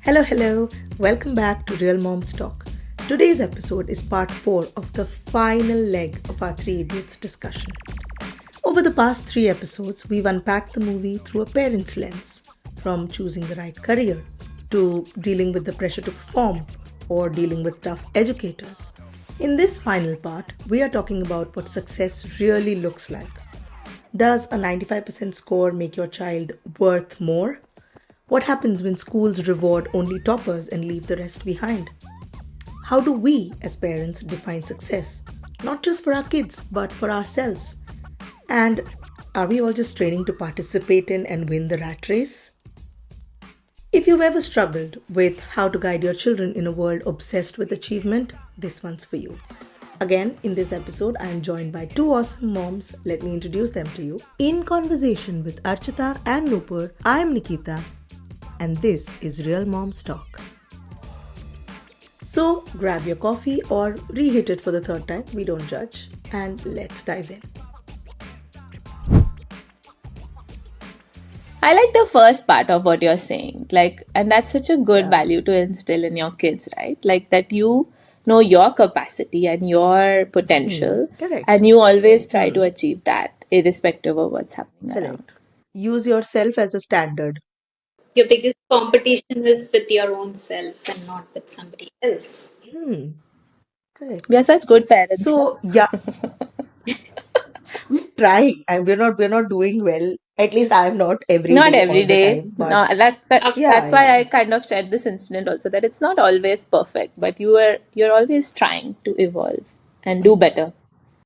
Hello, hello. Welcome back to Real Moms Talk. Today's episode is part 4 of the final leg of our Three Idiots discussion. Over the past 3 episodes, we've unpacked the movie through a parent's lens, from choosing the right career to dealing with the pressure to perform or dealing with tough educators. In this final part, we are talking about what success really looks like. Does a 95% score make your child worth more? What happens when schools reward only toppers and leave the rest behind? How do we, as parents, define success? Not just for our kids, but for ourselves. And are we all just training to participate in and win the rat race? If you've ever struggled with how to guide your children in a world obsessed with achievement, this one's for you. Again, in this episode, I am joined by two awesome moms. Let me introduce them to you. In conversation with Archita and Nupur, I am Nikita, and this is Real Moms Talk. So grab your coffee or reheat it for the third time, we don't judge, and let's dive in. I like the first part of what you're saying. And that's such a good value to instill in your kids, right? Like that you know your capacity and your potential, Correct. and you always try to achieve that, irrespective of what's happening around. Correct. Use yourself as a standard. Your biggest competition is with your own self and not with somebody else. Correct. We are such good parents, no? So yeah, we're trying, and we're not doing well. At least I'm not every Not day, every all the day. time. But No, Of yeah, that's why yeah. I kind of shared this incident also, that it's not always perfect, but you're always trying to evolve and do better.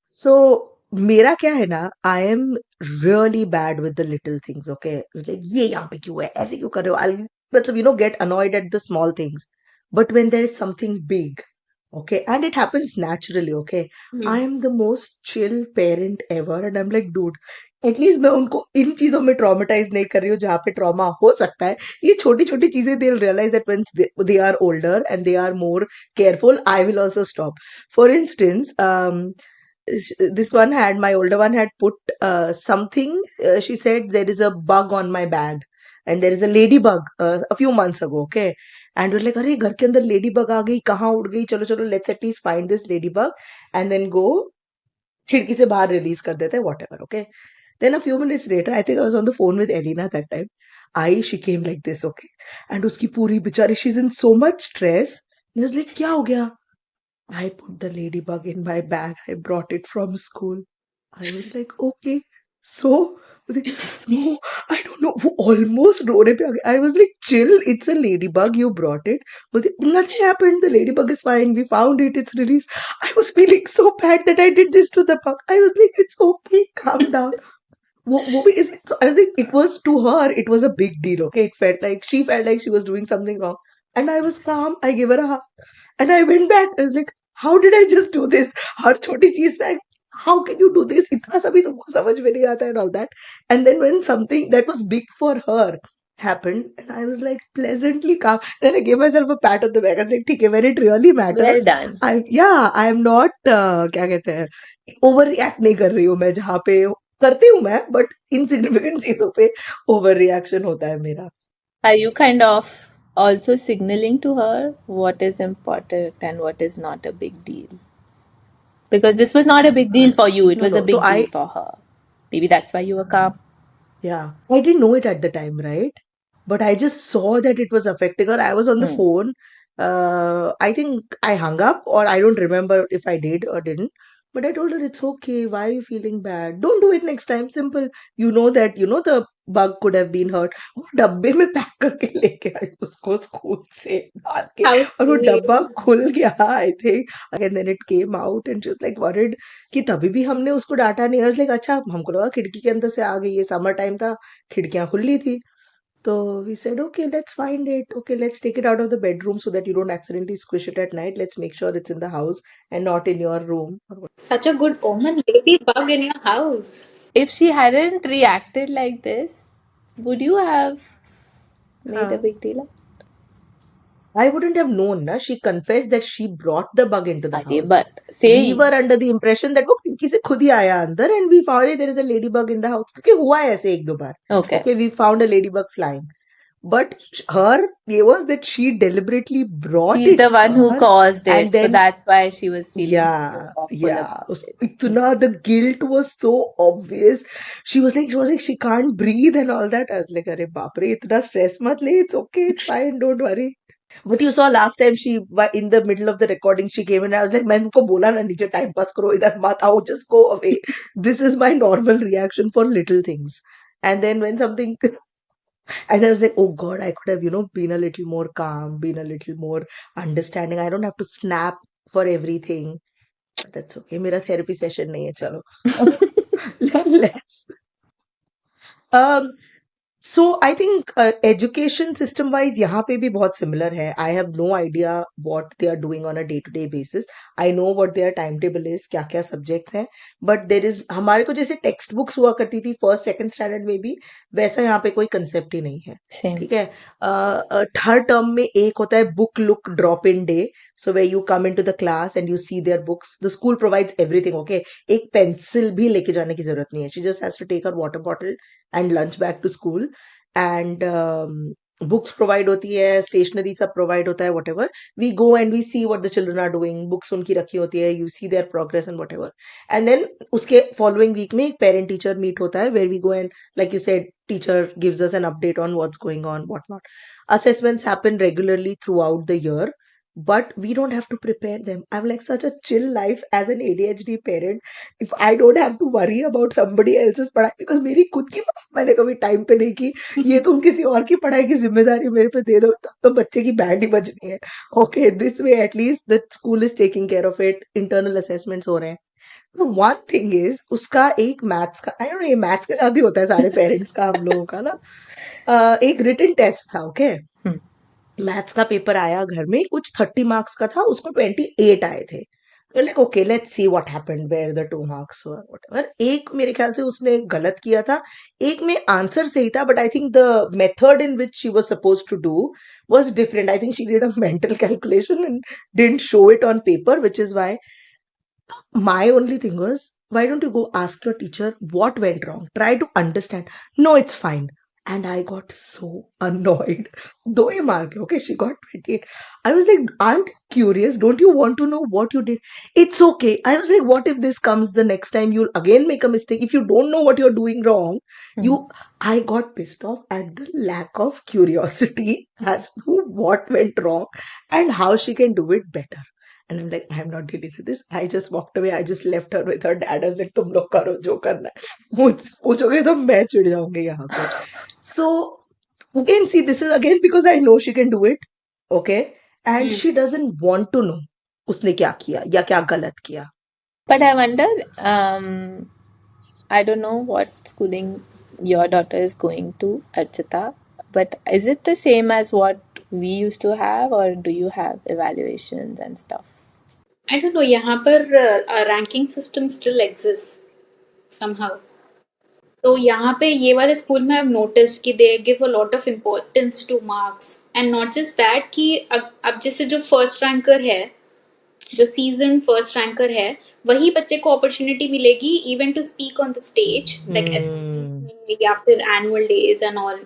So मेरा क्या है ना, I am really bad with the little things. Okay, like ये यहाँ पे क्यों है, ऐसे क्यों कर रहे हो? I'll मतलब get annoyed at the small things, but when there is something big, okay, and it happens naturally. Okay, I am the most chill parent ever, and I'm like, dude, at least मैं उनको इन चीजों में traumatise नहीं कर रही हूँ जहाँ पे ट्रॉमा हो सकता है. ये छोटी छोटी चीजें they realise that when they are older and they are more careful, I will also stop. For instance, this one had my older one had put something. She said there is a bug on my bag, and there is a ladybug a few months ago. Okay, and we're like, अरे घर के अंदर ladybug आ गई, कहाँ उड़ गई? चलो चलो, let's at least find this ladybug and then go खिड़की से बाहर रिलीज कर देते हैं, whatever. Okay, then a few minutes later, I think I was on the phone with Elena that time. She came like this. Okay, and उसकी पूरी बेचारी, she's in so much stress. And I was like, क्या हो गया? I put the ladybug in my bag. I brought it from school. I was like, okay. So, no, I don't know. वो almost रोने पे आ गया. I was like, chill. It's a ladybug. You brought it. Nothing happened. The ladybug is fine. We found it. It's released. I was feeling so bad that I did this to the bug. I was like, it's okay. Calm down. So I think it was, to her, it was a big deal. Okay, it felt like she felt like she was doing something wrong, and I was calm. I gave her a hug, and I went back. I was like, "How did I just do this? Her छोटी चीज में, how can you do this? इतना सा भी तुमको समझ में नहीं आता," and all that. And then when something that was big for her happened, and I was like pleasantly calm. Then I gave myself a pat on the back. I was like, "ठीक है, when it really Well matters, done. I am not क्या कहते हैं, over react नहीं कर रही हूँ मैं. जहाँ पे करती हूँ मैं, बट इनसिग्निफिकेंट चीजों पे ओवर रिएक्शन होता है मेरा." Are you kind of also signaling to her what is important and what is not a big deal? Because this was not a big deal for you, it No, was a no. So big deal for her. Maybe that's why you were calm. yeah, I didn't know it at the time, right? But I just saw that it was affecting her. I was on the phone. I think I hung up, or I don't remember if I did or didn't. But I told her it's okay. Why are you feeling bad? Don't do it next time. Simple. You know that, the bug could have been hurt. वो डब्बे में pack करके लेके आई उसको school से डाल के, How और वो sweet. डब्बा खुल गया, I think. And then it came out, and she was like worried कि तभी भी हमने उसको डांटा नहीं. I was like, अच्छा, हमको लगा खिड़की के अंदर से आ गई. ये समर टाइम था, खिड़कियां खुली थी. So we said, okay, let's find it. Okay, let's take it out of the bedroom so that you don't accidentally squish it at night. Let's make sure it's in the house and not in your room. Such a good omen. Ladybug in your house. If she hadn't reacted like this, would you have made a Huh. big deal of it? I wouldn't have known, na. She confessed that she brought the bug into the अरे house. but We saying were under the impression that वो खिड़की से खुद ही आया अंदर, and we found there is a ladybug in the house. क्योंकि हुआ है ऐसे एक दो बार. okay, Okay, we found a ladybug flying. But her, it was that she deliberately brought she's it the one who here, caused and it, so then that's why she was feeling so yeah, awful yeah. about it. Itna, the guilt was so obvious. She was like, she can't breathe and all that. I was like, अरे बाप रे, इतना stress मत ले. It's okay, it's fine, don't worry. But you saw last time in the middle of the recording, she came in. I was like, मैं तुमको बोला ना नीचे time pass करो इधर मत आओ, just go away. This is my normal reaction for little things. And then when something, and I was like, oh God, I could have, been a little more calm, been a little more understanding. I don't have to snap for everything. But that's okay. मेरा therapy session नहीं है, चलो. Let's. Um, So I think education system wise यहाँ पे भी बहुत similar है. I have no idea what they are doing on a day-to-day basis. I know what their timetable is, क्या क्या subjects हैं. But there is हमारे को जैसे text books हुआ करती थी first second standard में भी वैसा यहाँ पे कोई concept ही नहीं है. Same. ठीक है. Third term में एक होता है book look drop in day. So where you come into the class and you see their books. The school provides everything. Okay. एक pencil भी लेके जाने की जरूरत नहीं है. She just has to take her water bottle and lunch back to school. And books provide होती है, stationery सब provide होता है, whatever. We go and we see what the children are doing. Books उनकी रखी होती है, you see their progress and whatever. And then उसके following week में एक parent teacher meet होता है where we go and, like you said, teacher gives us an update on what's going on, whatnot. Assessments happen regularly throughout the year, but we don't have to prepare them. I'm like such a chill life as an ADHD parent. If I don't have to worry about somebody else's पढ़ाई, because मेरी खुद की मैंने कभी time पे नहीं की, ये तुम किसी और की पढ़ाई की जिम्मेदारी मेरे पे दे दो, तब तो बच्चे की बैंड ही बजनी है. Okay, this way at least the school is taking care of it. Internal assessments हो रहे हैं. तो one thing is उसका एक मैथ्स का, I don't know, ये मैथ्स के साथ ही होता है सारे पेरेंट्स का हम लोगों का ना. एक रिटन टेस्ट था. ओके, मैथ्स का पेपर आया घर में, कुछ 30 मार्क्स का था, उसको 28 आए थे. तो like okay, let's see what happened, where the 2 marks were, whatever. एक मेरे ख्याल से उसने गलत किया था, एक में आंसर सही था, but I think the method in which she was suppose to do was different. I think she did a mental calculation and didn't show it on paper, which is why my only thing was, why don't you go ask your teacher what went wrong? Try to understand. No, it's fine. And I got so annoyed. Though a mark, okay, she got 28. I was like, aren't you curious? Don't you want to know what you did? It's okay. I was like, what if this comes the next time you'll again make a mistake? If you don't know what you're doing wrong, I got pissed off at the lack of curiosity as to what went wrong and how she can do it better. And I'm like, I'm not dealing with this. I just walked away. I just left her with her dad. I was like, तुम लोग करो जो करना है. मुझसे पूछोगे तो मैं चिढ़ जाऊंगी यहाँ पे. So again, see, this is again because I know she can do it. Okay. And she doesn't want to know उसने क्या किया या क्या गलत किया. But I wonder, I don't know what schooling your daughter is going to, Archita, but is it the same as what we used to have, or do you have evaluations and stuff? I don't know, यहाँ पर a ranking system still exists somehow. तो यहाँ पे ये वाले school में I've noticed कि they give a lot of importance to marks and not just that कि अब जैसे जो फर्स्ट रैंकर है, जो सीजन फर्स्ट रैंकर है, वही बच्चे को अपॉर्चुनिटी मिलेगी even to speak on the stage like में या फिर एनुअल डेज एंड ऑल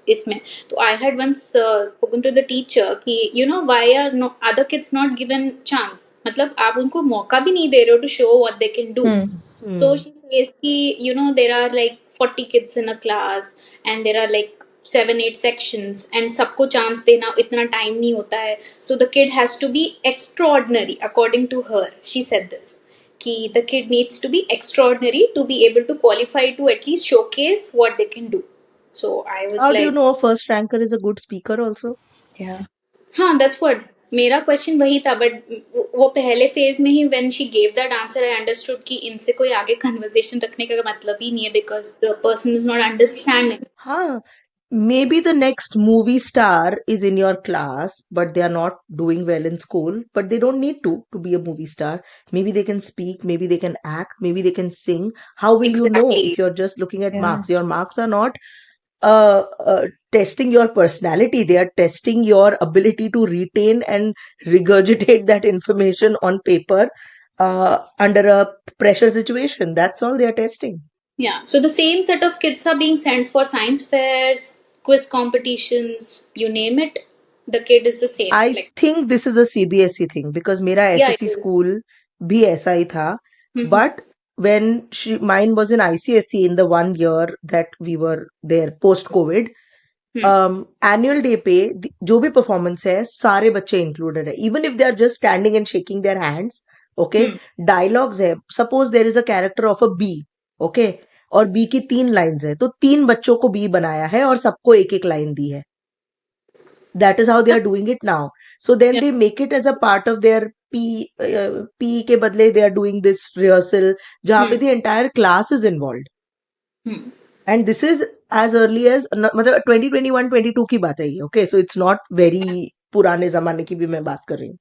इसमें. तो I had once spoken to the teacher कि you know why are no other kids not given chance, मतलब आप उनको मौका भी नहीं दे रहे हो to show what they can do. So she says कि you know there are like 40 kids in a class and there are like 7-8 sections and सबको चांस देना इतना टाइम नहीं होता है. So the kid has to be extraordinary according to her. She said this कि the kid needs to be extraordinary to be able to qualify to at least showcase what they can do. So I was How do like, you know a first ranker is a good speaker also? Yeah. हाँ that's what मेरा question वही था. But वो पहले phase में ही when she gave that answer I understood कि इनसे कोई आगे कन्वर्सेशन रखने का मतलब ही नहीं है because the person is not understanding. हाँ, maybe the next movie star is in your class, but they are not doing well in school, but they don't need to be a movie star. Maybe they can speak, maybe they can act, maybe they can sing. How will you know if Exactly. you're just looking at Yeah. marks? Your marks are not uh, uh, testing your personality. They are testing your ability to retain and regurgitate that information on paper under a pressure situation. That's all they are testing. Yeah. So the same set of kids are being sent for science fairs, quiz competitions, you name it. The kid is the same. I Like, think this is a CBSE thing because मेरा yeah, it SSC is. school भी ऐसा ही था. Mhm. But when mine was in ICSE in the 1 year that we were there post COVID, annual day पे जो भी performance है सारे बच्चे included है. Even if they are just standing and shaking their hands, okay, dialogues है. Suppose there is a character of a bee, okay, और B की 3 लाइन्स है तो 3 बच्चों को बी बनाया है और सबको एक एक लाइन दी है. That is how they are doing it now. So then Yeah. they make it as a part of their P के बदले they are doing this rehearsal जहाँ पे the entire class is involved. And this is as early as मतलब 2021-22 की बात है ये. Okay, so it's not very पुराने जमाने की भी मैं बात कर रही हूँ.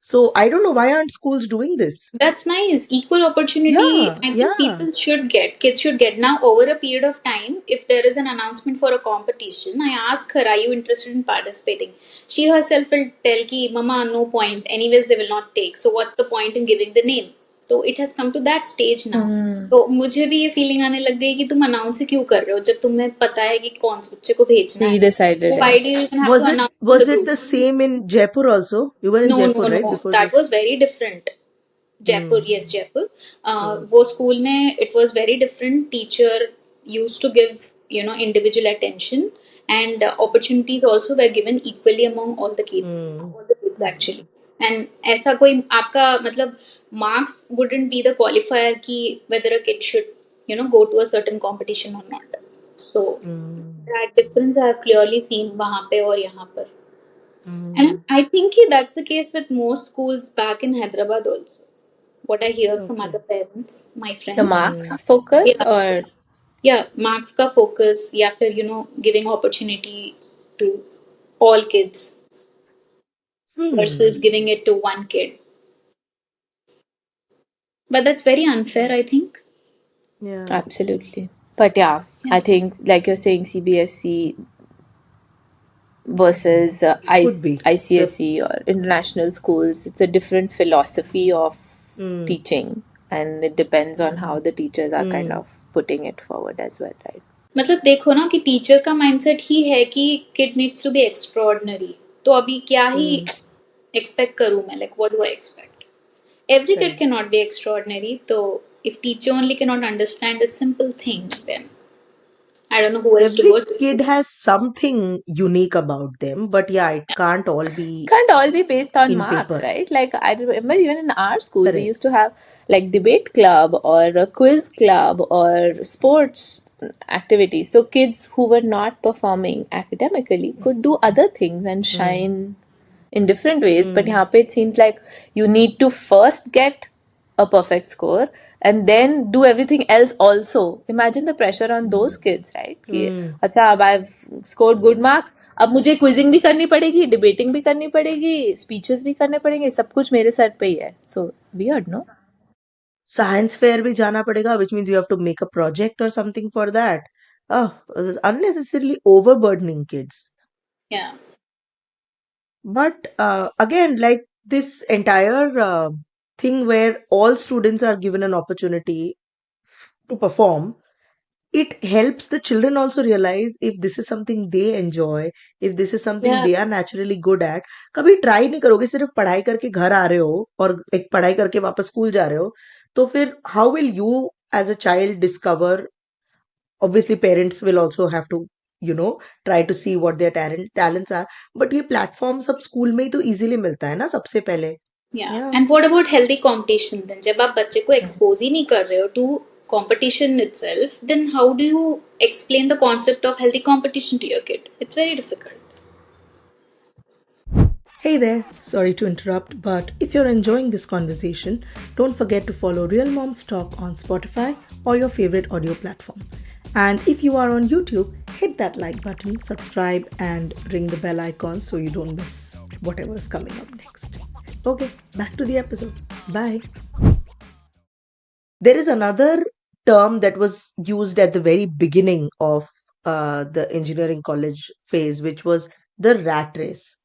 So I don't know why aren't schools doing this? That's nice. Equal opportunity. Yeah, I think yeah. people should get, kids should get. Now, over a period of time, if there is an announcement for a competition, I ask her, are you interested in participating? She herself will tell ki, Mama, no point. Anyways, they will not take. So, what's the point in giving the name? तो it has come to that stage now. तो मुझे भी ये feeling आने लग गई कि तुम अनाउंस ही क्यों कर रहे हो जब तुम्हें पता है कि कौन से बच्चे को भेजना है. Pre-decided. Why do you even have to announce the Was it group? the same in Jaipur also? You were in No, Jaipur, no, right? no. Before That this. was very different. Jaipur, yes, Jaipur. वो school में it was very different. Teacher used to give, individual attention, and opportunities also were given equally among all the kids actually. And ऐसा कोई आपका मतलब marks wouldn't be the qualifier कि whether a kid should, go to a certain competition or not. So that difference I have clearly seen वहाँ पे और यहाँ पर. And I think that's the case with most schools back in Hyderabad also. What I hear from other parents, my friends. The marks focus or Yeah, marks का focus या फिर giving opportunity to all kids versus giving it to one kid. But that's very unfair, I think. Yeah. absolutely. But yeah, I think like you're saying CBSE versus Could be. ICSE or international schools, it's a different philosophy of teaching, and it depends on how the teachers are kind of putting it forward as well, right? मतलब देखो ना कि teacher का mindset ही है कि kid needs to be extraordinary. तो अभी क्या ही एक्सपेक्ट करूं मैं, like what do I expect? Every kid cannot be extraordinary. So if teacher only cannot understand a simple thing, then I don't know who else to Every go to. kid has something unique about them, but yeah, it can't all be Can't all be based on in marks, paper. right? Like I remember even in our school we Correct. used to have like debate club or a quiz club or sports activities. So kids who were not performing academically could do other things and shine in different ways. But यहाँ पे it seems like you need to first get a perfect score and then do everything else also. Imagine the pressure on those kids, right? कि अच्छा अब I've scored good marks, अब मुझे quizzing भी करनी पड़ेगी, debating भी करनी पड़ेगी, speeches भी करने पड़ेंगे, सब कुछ मेरे सर पे ही है. So weird, no? Science fair भी जाना पड़ेगा, which means you have to make a project or something for that. Oh, unnecessarily overburdening kids. Yeah. But again, like this entire thing where all students are given an opportunity to perform, it helps the children also realize if this is something they enjoy, if this is something Yeah. they are naturally good at. कभी try नहीं करोगे, सिर्फ पढ़ाई करके घर आ रहे हो और एक पढ़ाई करके वापस स्कूल जा रहे हो, तो फिर how will you as a child discover? Obviously parents will also have to try to see what their talents are, but ये प्लेटफॉर्म सब स्कूल में ही तो इजीली मिलता है ना सबसे पहले. Yeah. And what about healthy competition then? जब आप बच्चे को expose ही नहीं कर रहे हो to competition itself, then how do you explain the concept of healthy competition to your kid? It's very difficult. Hey there, sorry to interrupt, but if you're enjoying this conversation, don't forget to follow Real Moms Talk on Spotify or your favorite audio platform. And if you are on YouTube, hit that like button, subscribe, and ring the bell icon so you don't miss whatever is coming up next. Okay, back to the episode. Bye. There is another term that was used at the very beginning of the engineering college phase, which was the rat race.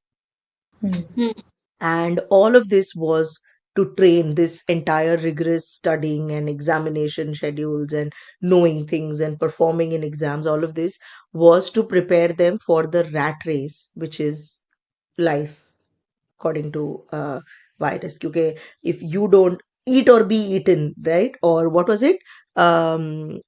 Hmm. And all of this was to train this entire rigorous studying and examination schedules and knowing things and performing in exams. All of this was to prepare them for the rat race, which is life, according to virus. Because if you don't eat or be eaten, right? Or what was it? Um,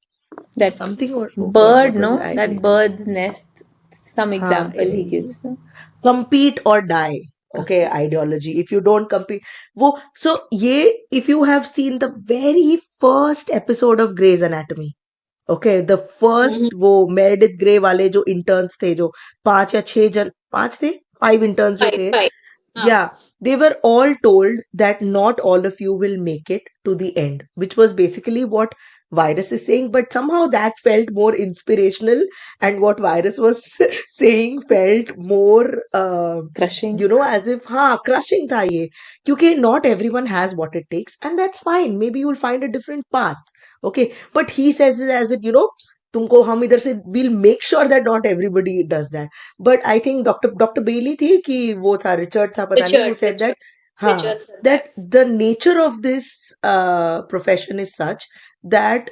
That something, or oh God, bird, what was it? no? I That wait. bird's nest. Some Huh, example he gives, no? compete or die. Okay, ideology. If you don't compete, so if you have seen the very first episode of Grey's Anatomy, okay, the first Mhm. वो Meredith grey वाले जो interns थे, जो 5 या 6 जन, 5 थे, 5 interns जो Five, थे, five. हाँ. yeah, they were all told that not all of you will make it to the end, which was basically what Virus is saying. But somehow that felt more inspirational, and what Virus was saying felt more, Crushing. as if, crushing tha ye. Kyunki not everyone has what it takes, and that's fine. Maybe you'll find a different path. Okay, but he says it as it, तुमको हम इधर से we'll make sure that not everybody does that. But I think Dr. Bailey थी कि वो था Richard था पता नहीं, who Richard, said that, Richard. हाँ, Richard said that. that the nature of this profession is such that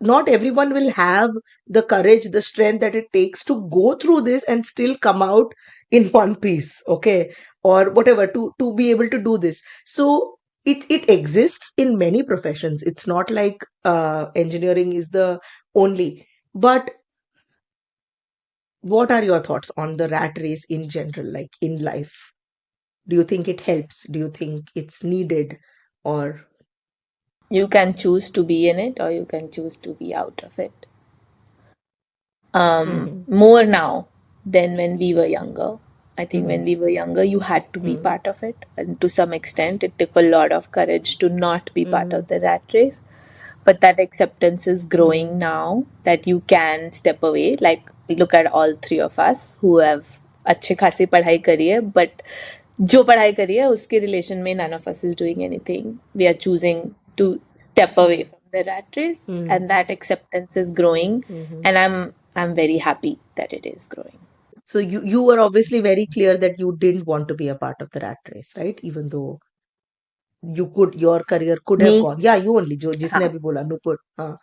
not everyone will have the courage, the strength that it takes to go through this and still come out in one piece, okay, or whatever, to be able to do this. So it exists in many professions. It's not like engineering is the only. But what are your thoughts on the rat race in general, like in life? Do you think it helps? Do you think it's needed? Or You can choose to be in it or you can choose to be out of it. Mhm. More now than when we were younger. I think when Mhm. we were younger, you had to be Mhm. part of it. And to some extent, it took a lot of courage to not be part Mhm. of the rat race. But that acceptance is growing Mhm. now that you can step away. Like, look at all three of us who have अच्छे खासी पढ़ाई करी है, but जो पढ़ाई करी है उसके रिलेशन में none of us is doing anything. We are choosing to step away Mhm. from the rat race, Mhm. and that acceptance is growing, Mhm. and I'm very happy that it is growing. So you were obviously very clear that you didn't want to be a part of the rat race, right? Even though your career could have Me, gone. Yeah, you only, जो जिसने हाँ, अभी बोला Nupur, हाँ,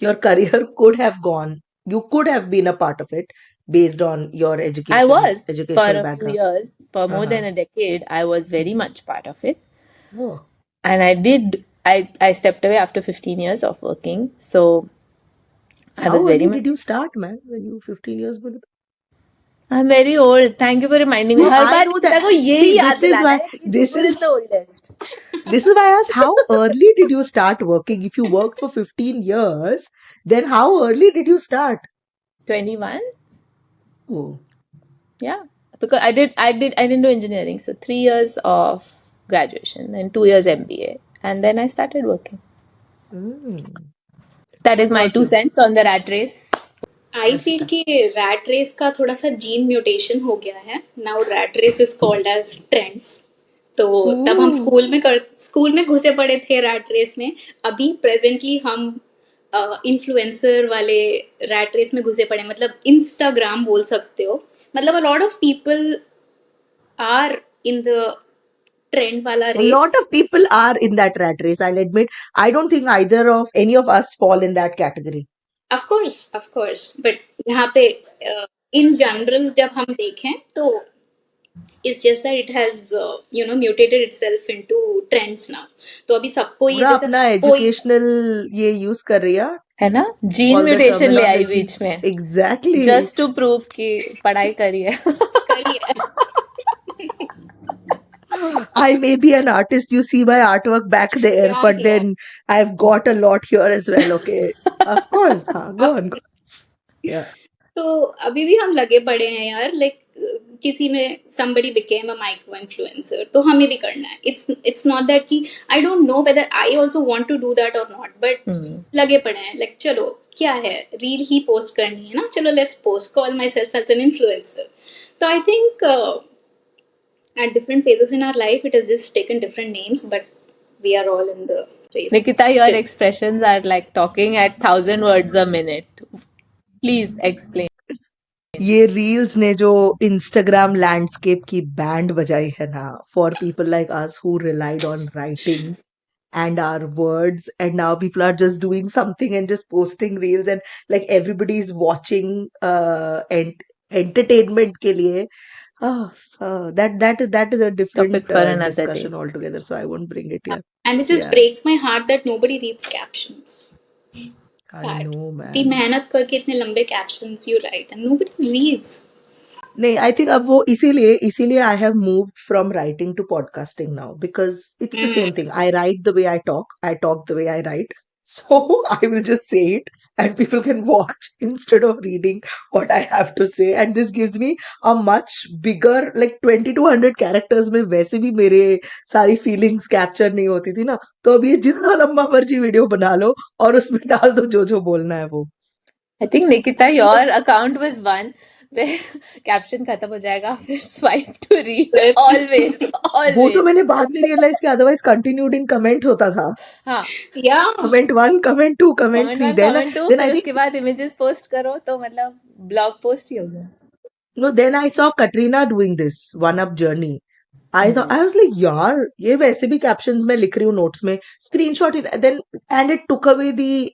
your career could have gone. You could have been a part of it based on your I was for educational a few background. years, for more Uh-huh. than a decade, I was very much part of it. Oh, And I stepped away after 15 years of working. So I was how very early much. did you start, man? When you 15 years old? I'm very old. Thank you for reminding me. No, her I bar know that. Nikita को यही See, याद this is दिलाना why है कि this Nupur is is the oldest. this is why I asked how early did you start working? If you worked for 15 years, then how early did you start? 21? Oh. Yeah. Because I didn't do engineering. So 3 years of graduation and 2 years MBA. And then I started working. Mm. That is What my about two you, cents on the rat race. I feel Ashita? कि rat race का थोड़ा सा gene mutation हो गया है. Now rat race is called as trends. तो तब हम Ooh. स्कूल में घुसे पड़े थे रैट रेस में. अभी प्रेजेंटली हम इन्फ्लुएंसर वाले रैट रेस में घुसे पड़े, मतलब इंस्टाग्राम बोल सकते हो. मतलब a lot of people are in the trend वाला A lot race. of people are in that rat race, I'll admit. I don't think either of any of us fall in that category. Of course but यहाँ पे in general जब हम देखें तो it's just that it has mutated itself into trends now. तो अभी सबको ये पूरा जैसा अपना कोई educational ये use कर रही है, है ना? जीन all the म्यूटेशन ले आई terminology. बीच में. Exactly. जस्ट टू प्रूव कि पढ़ाई करी है. करी है. I may be an artist. You see my artwork back there, Yeah, but yeah. then I've got a lot here as well. Okay. Of course. Huh? Go Of on. Go. Yeah. तो अभी भी हम लगे पड़े हैं यार. Like किसी ने somebody became a micro influencer तो हमें भी करना है. It's not that कि I don't know whether I also want to do that or not, but लगे पड़े हैं. लाइक चलो क्या है, रील ही पोस्ट करनी है ना, चलो let's post, call myself as an influencer. तो I think at different phases in our life it has just taken different names, but we are all in the race Nikita, your still. expressions are like talking at 1,000 words a minute. Please explain. ये reels ने जो Instagram landscape की band बजाई है ना, for people like us who relied on writing and our words, and now people are just doing something and just posting reels, and like everybody is watching and entertainment के लिए. ah, that is a Topic different for another day. discussion altogether, so I won't bring it here. And it just Yeah, breaks my heart that nobody reads captions. I Sad. know, इतनी man. मेहनत करके इतने लंबे captions you write and nobody reads. नहीं, I think अब वो इसीलिए इसीलिए I have moved from writing to podcasting now, because it's the same thing. I the way I talk the way I write. So I will just say it and people can watch instead of reading what I have to say. And this gives me a much bigger, like 20 to 100 characters में वैसे भी मेरे सारी feelings capture नहीं होती थी ना. तो अब ये जितना लंबा मर्जी वीडियो बना लो और उसमें डाल दो जो जो बोलना है वो. I think Nikita, your account was one where caption खत्म हो जाएगा फिर swipe to read always वो तो always. मैंने बाद में रियलाइज किया, अदरवाइज कंटिन्यूड इन कमेंट होता था. हाँ, Yeah. Comment 1, comment 2, comment comment 3, 1 then comment 2 then I फिर think उसके बाद images post करो तो मतलब blog post ही हो गया. no, then I saw Katrina doing this one up journey. I thought, I was like, यार ये वैसे भी captions में लिख रही हूँ notes में, screenshot it, then and it took away the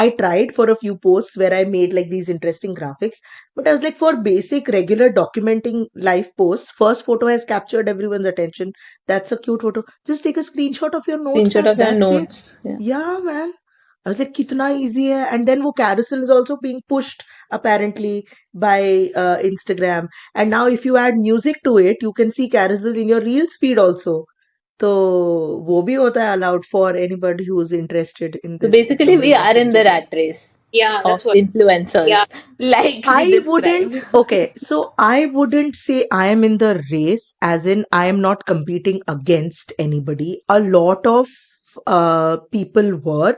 I tried for a few posts where I made like these interesting graphics, but I was like, for basic regular documenting life posts, first photo has captured everyone's attention. That's a cute photo. Just take a screenshot of your notes Screenshot and of your that's it. notes. Yeah. Yeah, man. I was like, कितना easy है. And then वो carousel is also being pushed apparently by Instagram. And now if you add music to it, you can see carousel in your Reels feed also. तो वो भी होता है allowed for anybody who is interested in So this. If basically we somebody are wants to in the stick it. rat race Yeah, of that's what. influencers, Yeah. like she I wouldn't, described. okay, so I wouldn't say I am in the race, as in I am not competing against anybody. A lot of people were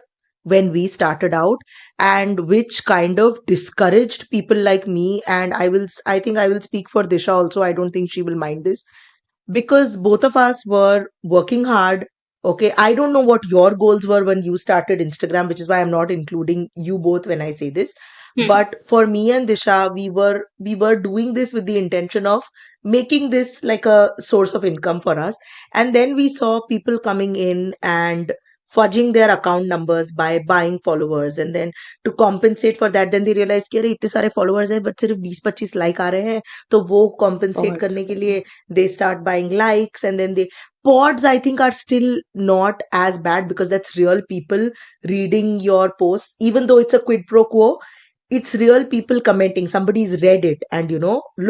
when we started out, and which kind of discouraged people like me. And I think I will speak for Disha also. I don't think she will mind this, because both of us were working hard. Okay, I don't know what your goals were when you started Instagram, which is why I'm not including you both when I say this. But for me and Disha, we were doing this with the intention of making this like a source of income for us. And then we saw people coming in and fudging their account numbers by buying followers, and then to compensate for that, then they realized कि अरे इतने सारे followers हैं but सिर्फ 20-25 like आ रहे हैं, तो वो compensate Pods. करने के लिए they start buying likes, and then they pods I think are still not as bad, because that's real people reading your posts. Even though it's a quid pro quo, it's real people commenting. Somebody's read it and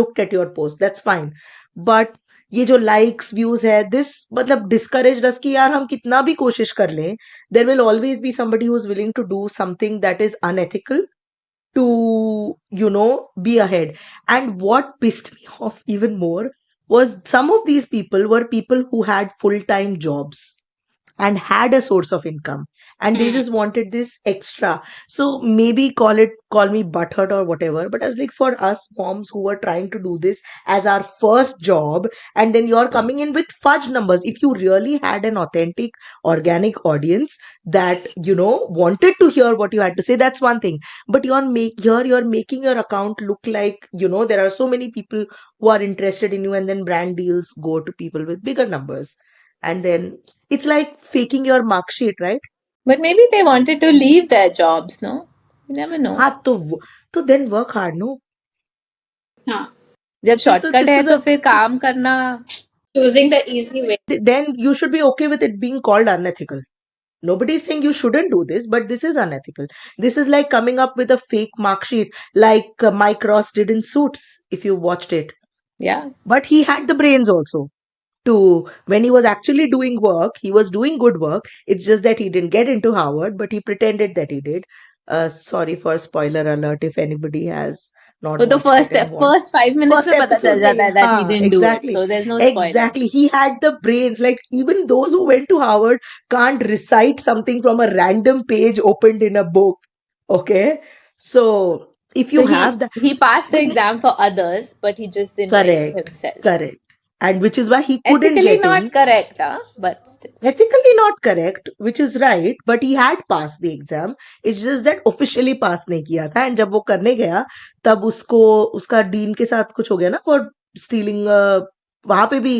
looked at your post. That's fine. But ये जो likes views है, this मतलब discouraged us कि यार हम कितना भी कोशिश कर लें, there will always be somebody who's willing to do something that is unethical to be ahead. And what pissed me off even more was some of these people were people who had full-time jobs and had a source of income, and they just wanted this extra. So maybe call me butthurt or whatever, but I was like, for us moms who were trying to do this as our first job, and then you're coming in with fudge numbers. If you really had an authentic organic audience that wanted to hear what you had to say, that's one thing. But you're making your account look like there are so many people who are interested in you, and then brand deals go to people with bigger numbers. And then it's like faking your mark sheet, right? But maybe they wanted to leave their jobs, no? You never know. हाँ, तो then work hard, no? हाँ. जब तो shortcut this है is तो फिर काम करना. Choosing the easy way. then you should be okay with it being called unethical. Nobody's saying you shouldn't do this, but this is unethical. This is like coming up with a fake mark sheet, like Mike Ross did in Suits, if you watched it. Yeah. But he had the brains also. When he was actually doing work, he was doing good work. It's just that he didn't get into Harvard, but he pretended that he did. Sorry for spoiler alert if anybody has not वो तो watched it and first 5 minutes first में पता चल episode जाता में, है that he हाँ, didn't do it. exactly. So there's no spoiler. Exactly. He had the brains. Like, even those who went to Harvard can't recite something from a random page opened in a book. Okay? So if you So have that, he passed the exam for others, but he just didn't write it correct, himself. correct. and which is why he couldn't Ethically get in. not correct, but still. Ethically not correct, which is right, but he had passed the exam. It's just that officially pass नहीं किया था, and जब वो करने गया तब उसको उसका डीन के साथ कुछ हो गया ना for stealing. वहां पे भी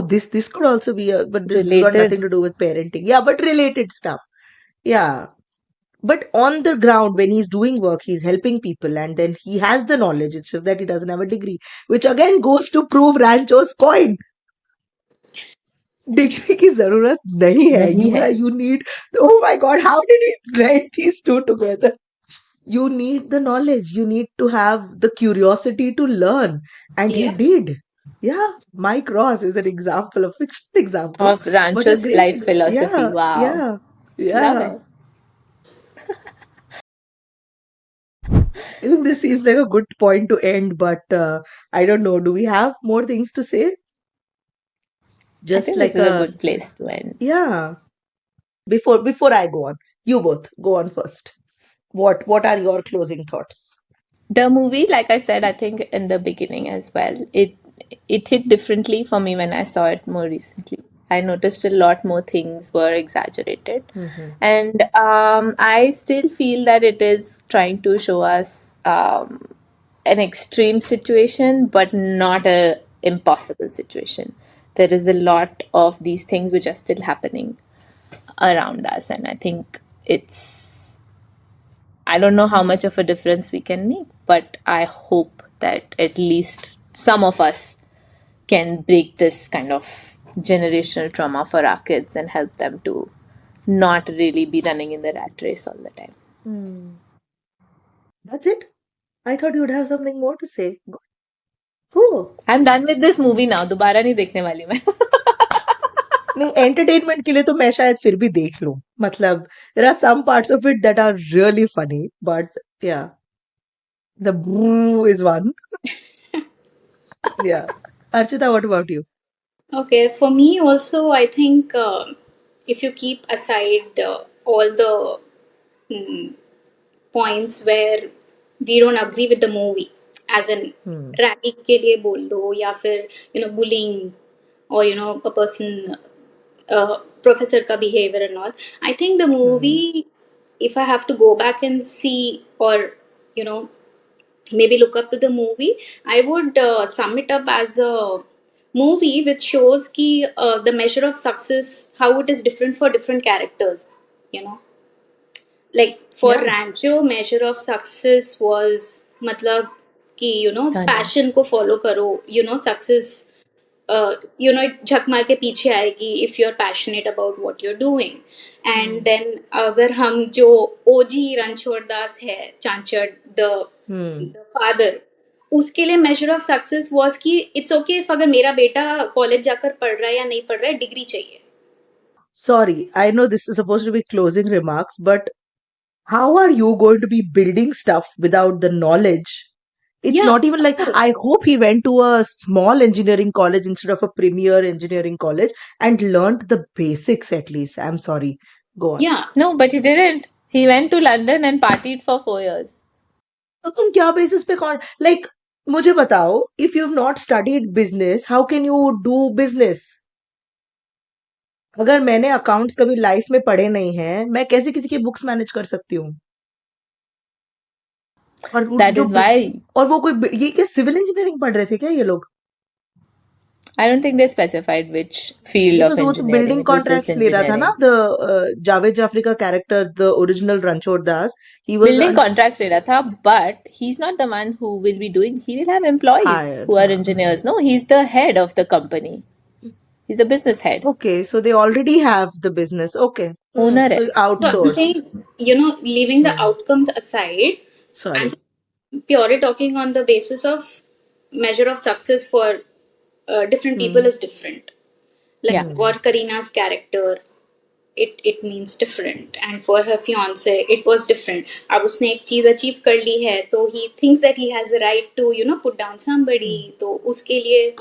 this could also be but this got nothing Related. to do with parenting. Yeah, but related stuff. Yeah. But on the ground, when he's doing work, he's helping people, and then he has the knowledge. It's just that he doesn't have a degree, which again goes to prove Rancho's point. Degree की जरूरत नहीं है. नहीं है. You need. Oh my God! How did he write these two together? You need the knowledge. You need to have the curiosity to learn, and he Yes. did. Yeah, Mike Ross is an example, a fictional example, Of but a Rancho's great life philosophy. Yeah, Wow. yeah, Love yeah. it. I think this seems like a good point to end, but I don't know. Do we have more things to say? I Just think this like is a a good place to end. yeah. Before I go on, you both go on first. What are your closing thoughts? The movie, like I said, I think in the beginning as well, it hit differently for me when I saw it more recently. I noticed a lot more things were exaggerated, and I still feel that it is trying to show us an extreme situation, but not a impossible situation. There is a lot of these things which are still happening around us, and I think I don't know how much of a difference we can make, but I hope that at least some of us can break this kind of generational trauma for our kids and help them to not really be running in the rat race all the time. That's it. I thought you would have something more to say. Cool. I'm done with this movie now. दोबारा नहीं देखने वाली मैं. नहीं, entertainment के लिए तो मैं शायद फिर भी देख लूं. मतलब there are some parts of it that are really funny, but yeah, the boo is one. Yeah. Archita, what about you? Okay, for me also, I think if you keep aside all the points where we don't agree with the movie, as in Hmm. ragging के लिए बोल लो या फिर bullying or a person professor ka behavior and all. I think the movie, if I have to go back and see or you know maybe look up to the movie, I would sum it up as a movie which shows ki the measure of success, how it is different for different characters. You know, like for Yeah. Rancho, measure of success was मतलब कि Earning. passion को follow करो, success झक मार के पीछे आएगी if you're passionate about what you're doing. And then अगर हम जो ओजी रणछोड़ दास है चांचड़ the father, उसके लिए measure of success was कि it's okay if अगर मेरा बेटा कॉलेज जाकर पढ़ रहा है या नहीं पढ़ रहा है, डिग्री चाहिए. Sorry, I know this is supposed to be closing remarks, but how are you going to be building stuff without the knowledge? It's Yeah, not even of like course. I hope he went to a small engineering college instead of a premier engineering college and learned the basics at least. I'm sorry. Go on. Yeah, No, but he didn't. He went to London and partied for 4 years. तो तुम क्या basis पे कौन like मुझे बताओ if you have not studied business how can you do business अगर मैंने accounts कभी लाइफ में पढ़े नहीं हैं मैं कैसे किसी की बुक्स मैनेज कर सकती हूँ और That जो is why और वो कोई ये क्या सिविल इंजीनियरिंग पढ़ रहे थे क्या ये लोग I don't think they specified which field of because वो तो engineering. Building It was just contracts ले रहा था ना engineering. द जावेद जाफरी का character the original Ranchhod Das he was Building contracts ले रहा था, but he's not the one who will be doing. He will have employees hired who are engineers. No, he's the head of the company. He's the business head. okay so they already have the business okay Owner so है. you so I'm outsource saying, leaving the outcomes aside, I'm sorry just purely talking on the basis of measure of success for different people is different. Like Yeah. for Karina's character, it means different, and for her fiance, it was different. अब उसने एक चीज achieve कर ली है, तो he thinks that he has a right to put down somebody. तो उसके लिए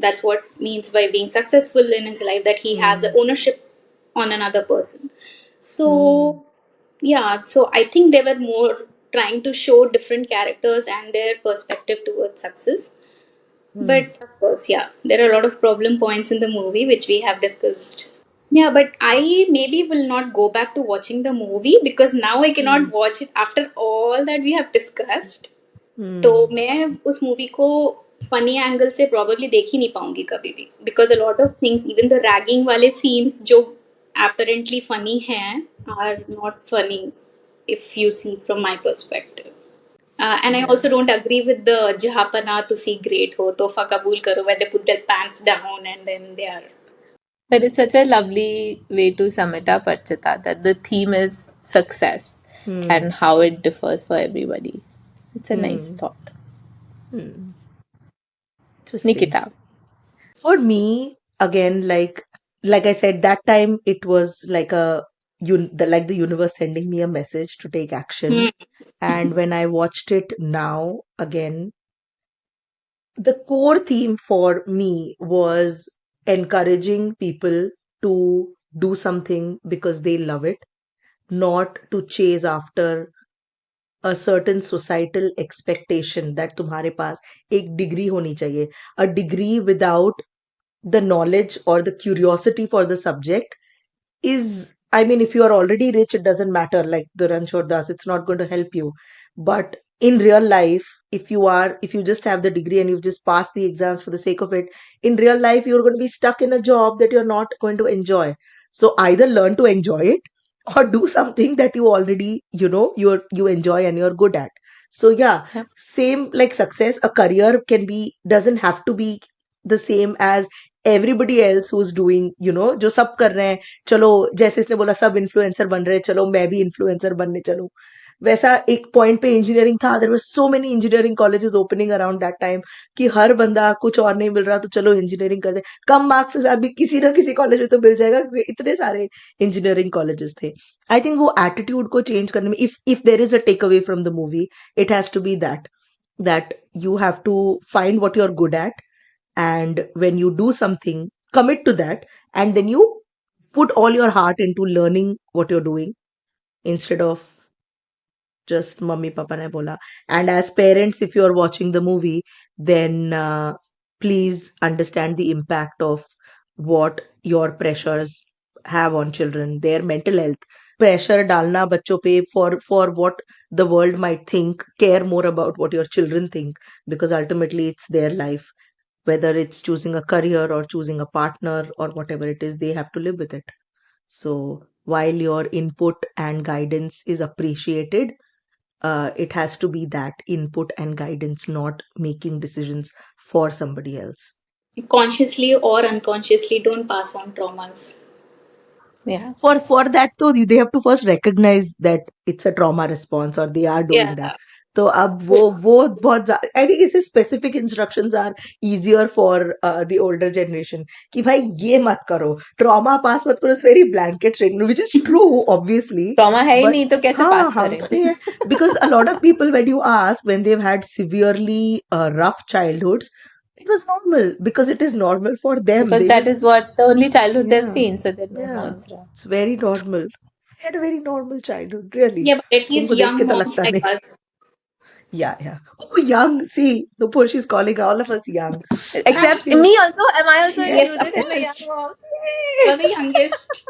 that's what means by being successful in his life, that he has the ownership on another person. So yeah, so I think they were more trying to show different characters and their perspective towards success. But of course, yeah, there are a lot of problem points in the movie which we have discussed. Yeah, but I maybe will not go back to watching the movie because now I cannot watch it after all that we have discussed. तो Hmm. मैं उस movie को funny angle से probably देख ही नहीं पाऊंगी कभी भी because a lot of things even the ragging वाले सीन्स जो apparently funny हैं are not funny if you see from my perspective. And I Yeah. also don't agree with the jahapana to see great ho tofa kabul karo where they put their pants down and then they are. But it's such a lovely way to sum it up, Archita, that the theme is success Hmm. and how it differs for everybody. It's a nice Hmm. thought. Hmm. Interesting. Nikita. For me, again, like I said, that time it was like like the universe sending me a message to take action. Hmm. And when I watched it now again, the core theme for me was encouraging people to do something because they love it, not to chase after a certain societal expectation that तुम्हारे पास एक degree होनी चाहिए. A degree without the knowledge or the curiosity for the subject is, I mean, if you are already rich, it doesn't matter, like the Ranchod Das, it's not going to help you. But in real life, if you just have the degree and you've just passed the exams for the sake of it, in real life, you're going to be stuck in a job that you're not going to enjoy. So either learn to enjoy it or do something that you already, you enjoy and you're good at. So yeah, Yep. same like success, a career doesn't have to be the same as everybody else who's doing, जो सब कर रहे हैं, चलो जैसे इसने बोला सब इन्फ्लुएंसर बन रहे हैं, चलो मैं भी इन्फ्लुएंसर बनने चलूं. वैसा एक पॉइंट पे इंजीनियरिंग था, there were so many engineering colleges opening around that time कि हर बंदा कुछ और नहीं मिल रहा तो चलो इंजीनियरिंग कर दे, कम मार्क्स के साथ भी किसी ना किसी कॉलेज में तो मिल जाएगा क्योंकि इतने सारे इंजीनियरिंग कॉलेजेस थे. आई थिंक वो एटीट्यूड को चेंज करने में, if there is a take away from the movie, it has to be that you have to find what you're good at, and when you do something, commit to that, and then you put all your heart into learning what you're doing instead of just mummy papa ne bola. And as parents, if you're watching the movie, then please understand the impact of what your pressures have on children, their mental health. Pressure dalna bachcho pe for what the world might think. Care more about what your children think, because ultimately it's their life. Whether it's choosing a career or choosing a partner or whatever it is, they have to live with it. So while your input and guidance is appreciated, it has to be that input and guidance, not making decisions for somebody else. Consciously or unconsciously don't pass on traumas. Yeah. For that, though, they have to first recognize that it's a trauma response or they are doing Yeah. that. तो अब वो बहुत I think इससे specific instructions are easier for the older generation कि भाई ये मत करो, ट्रॉमा पास मत करो. It's very blanket statement which is true obviously, trauma है ही बट नहीं तो कैसे हाँ पास हम करें? तो नहीं है. Because a lot of people when you ask when they have had severely rough childhoods, it was normal because it is normal for them. Because They that just, is what the only childhood they've yeah, seen, so they know no, yeah, it's wrong. it's very normal. I had a very normal childhood, really. Yeah, but at least तुमको देख के young तो moms लगता like नहीं. us. Yeah, yeah. Oh, young. See, Nupur, she's calling all of us young. Except Actually, me also. Am I also Yes, of included in the young course. mom? You're the youngest.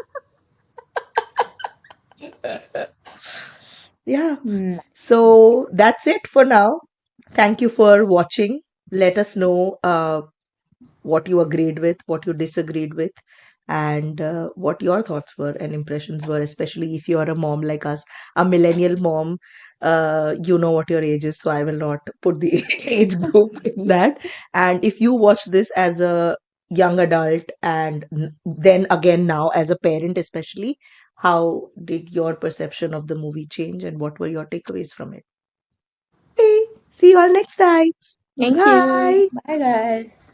yeah. Hmm. So that's it for now. Thank you for watching. Let us know what you agreed with, what you disagreed with, and what your thoughts were and impressions were, especially if you are a mom like us, a millennial mom. You know what your age is, so I will not put the age group in that. And if you watch this as a young adult and then again now as a parent, especially, how did your perception of the movie change and what were your takeaways from it? Okay, see you all next time. Thank Bye. you. Bye, guys.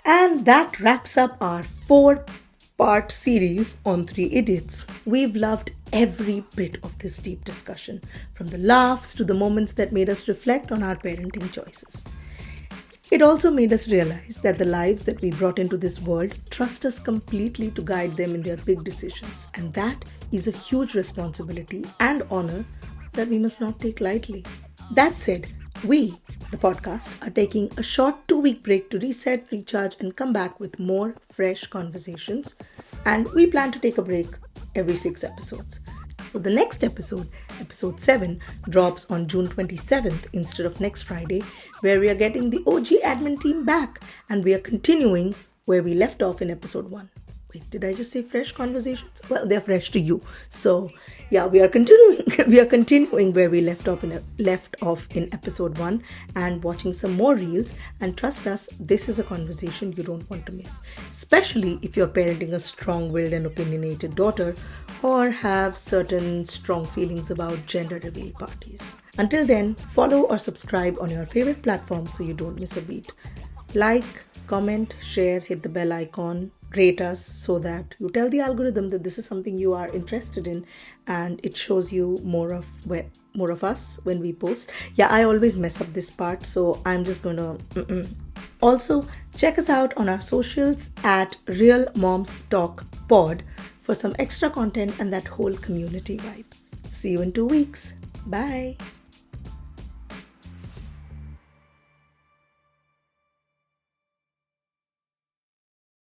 And that wraps up our 4-part series on Three Idiots. We've loved every bit of this deep discussion, from the laughs to the moments that made us reflect on our parenting choices. It also made us realize that the lives that we brought into this world trust us completely to guide them in their big decisions, and that is a huge responsibility and honor that we must not take lightly. That said, we, the podcast, are taking a short 2-week break to reset, recharge, and come back with more fresh conversations. And we plan to take a break every 6 episodes. So the next episode, episode 7, drops on June 27th instead of next Friday, where we are getting the OG admin team back and we are continuing where we left off in episode 1. Wait, did I just say fresh conversations? Well, they're fresh to you. So, yeah, we are continuing. We are continuing where we left off in episode 1 and watching some more reels. And trust us, this is a conversation you don't want to miss, especially if you're parenting a strong-willed and opinionated daughter or have certain strong feelings about gender reveal parties. Until then, follow or subscribe on your favorite platform so you don't miss a beat. Like, comment, share, hit the bell icon, rate us so that you tell the algorithm that this is something you are interested in and it shows you more of us when we post. Yeah, I always mess up this part, so I'm just gonna Also, check us out on our socials at Real Moms Talk Pod for some extra content and that whole community vibe. See you in 2 weeks. Bye.